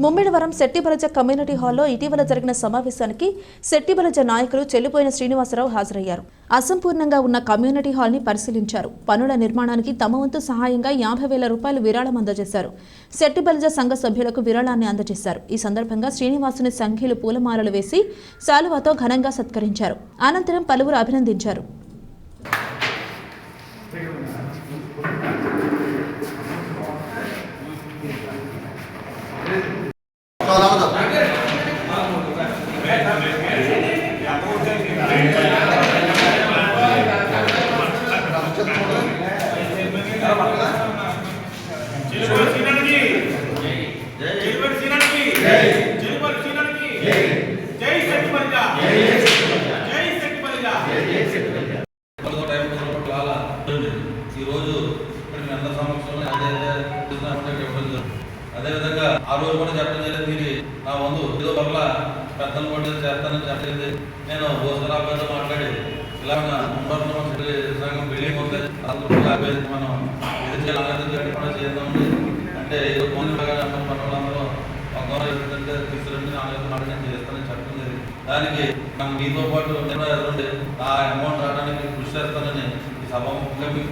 Mummidivaram Settibalija community హాల్లో ఇటీవల జరిగిన సమావేశానికి శెట్టిబలజ నాయకులు చెల్లిపోయిన శ్రీనివాసరావు హాజరయ్యారు. అసంపూర్ణంగా ఉన్న కమ్యూనిటీ హాల్ని పరిశీలించారు. పనుల నిర్మాణానికి తమ వంతు సహాయంగా 50,000 రూపాయలు విరాళం అందజేశారు. శెట్టిబలజ సంఘ సభ్యులకు విరాళాన్ని అందజేశారు. ఈ సందర్భంగా శ్రీనివాసుని సంఘీయులు పూలమాలలు వేసి శాలువాతో ఘనంగా సత్కరించారు. అనంతరం పలువురు అభినందించారు. అదేవిధంగా ఆ రోజు కూడా చెప్పడం జరిగింది. నా వంతు ఏదో వల్ల పెద్దలు కూడా చేస్తానని చెప్పింది. నేను భోజనాలతో మాట్లాడి ఇలా సంఘం బిల్డింగ్ ఉంది మనం కూడా చేద్దాం అంటే ఏదో పనులందరూ తీసుకురండి చేస్తానని చెప్పడం జరిగింది. దానికి నాకు మీతో పాటు ఎదురుండి ఆ అమౌంట్ రావడానికి కృషి చేస్తానని ఈ సభాముఖంగా మీకు